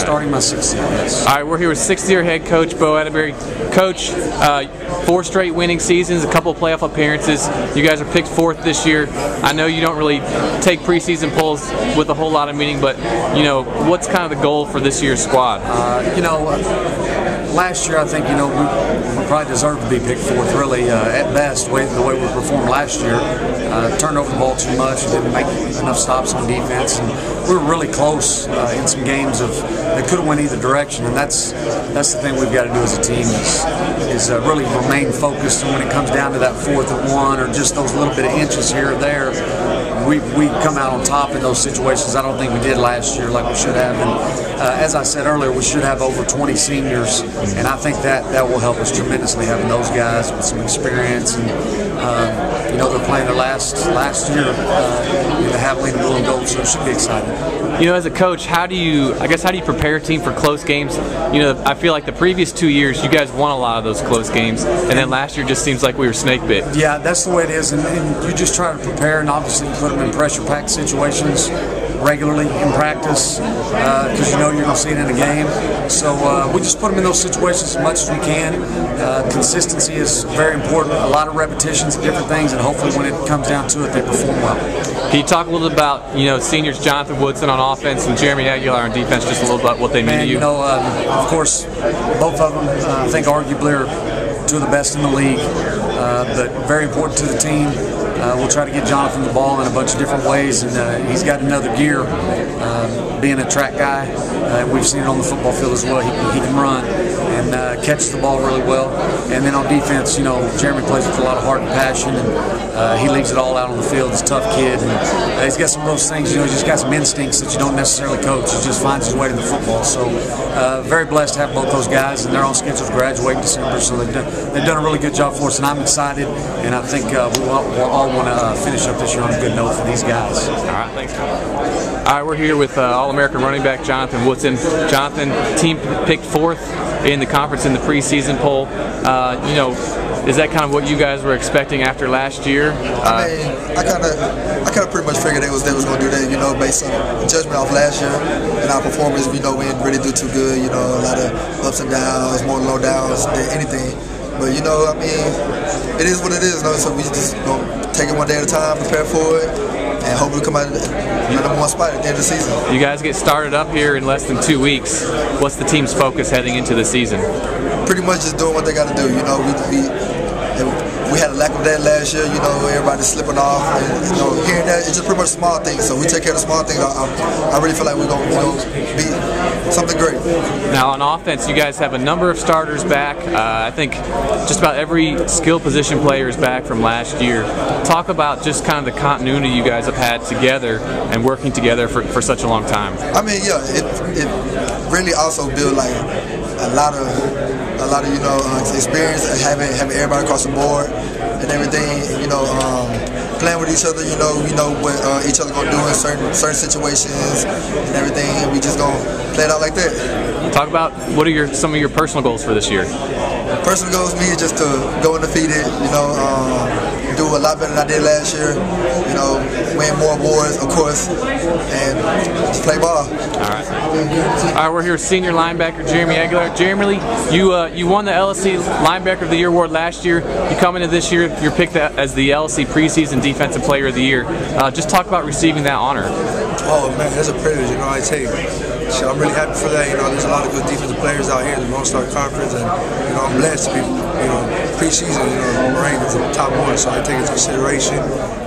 Starting my 6th year, yes. All right, we're here with 6th-year head coach Bo Atterberry. Coach, 4 straight winning seasons, a couple of playoff appearances. You guys are picked 4th this year. I know you don't really take preseason polls with a whole lot of meaning, but you know, what's kind of the goal for this year's squad? Last year I think we probably deserved to be picked 4th. Really, at best, the way we performed last year. Turned over the ball too much, didn't make enough stops on defense, and we were really close in some games that could have went either direction. And that's the thing we've got to do as a team is really remain focused. And when it comes down to that 4th and 1 or just those little bit of inches here or there, we come out on top in those situations. I don't think we did last year like we should have. And as I said earlier, we should have over 20 seniors, and I think that will help us tremendously, having those guys with some experience. And they're playing their last year in the Javelina Blue and Gold, so it should be exciting. As a coach, how do you prepare a team for close games? I feel like the previous 2 years you guys won a lot of those close games, and then last year just seems like we were snake bit. Yeah, that's the way it is, and you just try to prepare, and obviously put them in pressure-packed situations regularly in practice because you're going to see it in a game. So we just put them in those situations as much as we can. Consistency is very important. A lot of repetitions of different things, and hopefully when it comes down to it, they perform well. Can you talk a little bit about seniors Jonathan Woodson on offense and Jeremy Aguilar on defense, just a little about what they mean to you? Of course, both of them I think arguably are 2 of the best in the league, but very important to the team. We'll try to get Jonathan the ball in a bunch of different ways, and he's got another gear, being a track guy. We've seen it on the football field as well. He can run and catch the ball really well. And then on defense, Jeremy plays with a lot of heart and passion, and he leaves it all out on the field. He's a tough kid, and he's got some of those things. He's just got some instincts that you don't necessarily coach. He just finds his way to the football. So very blessed to have both those guys, and they're on schedule to graduate in December. So they've done a really good job for us, and I'm excited. And I think we'll all want to finish up this year on a good note for these guys. All right, thanks. All right, we're here with All-American running back Jonathan Woodson. Jonathan, team picked 4th in the conference in the preseason poll. Is that kind of what you guys were expecting after last year? I kind of pretty much figured they was going to do that, based on judgment off last year and our performance. We didn't really do too good. A lot of ups and downs, more low downs than anything. But it is what it is. So we just gonna take it one day at a time, prepare for it, and hopefully come out in the #1 spot at the end of the season. You guys get started up here in less than 2 weeks. What's the team's focus heading into the season? Pretty much just doing what they got to do. We had a lack of that last year. Everybody's slipping off, and here and there, it's just pretty much small things. So we take care of the small things. I really feel like we're gonna be something great. Now on offense, you guys have a number of starters back. I think just about every skill position player is back from last year. Talk about just kind of the continuity you guys have had together and working together for such a long time. It really also built like a lot of experience, having everybody across the board and everything. Playing with each other. We know what each other gonna do in certain situations and everything, and we just gonna play it out like that. Talk about what are some of your personal goals for this year? Personal goals for me is just to go undefeated. Do a lot better than I did last year. Win more awards, of course, and just play ball. All right, we're here with senior linebacker Jeremy Aguilar. Jeremy, you won the LSC Linebacker of the Year award last year. You come into this year, you're picked as the LSC Preseason Defensive Player of the Year. Just talk about receiving that honor. Oh man, that's a privilege. I take. So I'm really happy for that. There's a lot of good defensive players out here in the Lone Star Conference, and I'm blessed to be, preseason, ranked as the top 1. So I take it into consideration.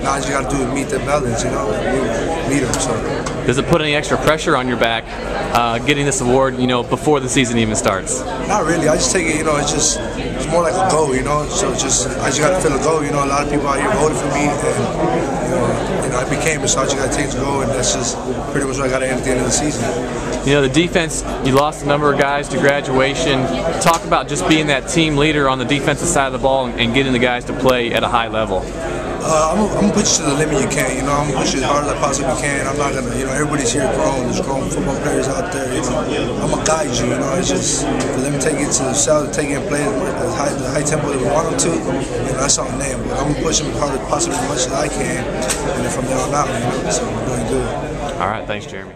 Now all you got to do is meet the balance, meet them. So does it put any extra pressure on your back getting this award, before the season even starts? Not really. I just take it. It's more like a goal, So I just got to feel a goal. A lot of people out here voted for me, and I became it. So I just got to take it to go, and that's just pretty much what I got to end at the end of the season. The defense, you lost a number of guys to graduation. Talk about just being that team leader on the defensive side of the ball and getting the guys to play at a high level. I'm gonna push you to the limit you can. I'm gonna push you as hard as I possibly can. I'm not gonna, everybody's here grown. There's grown football players out there. I'm gonna guide you. It's just for them to take it to the south, take it and play at the high tempo that we want them to. That's on them. But I'm gonna push them as hard as possibly as much as I can, and then from there on out, so we're doing good. All right, thanks, Jeremy.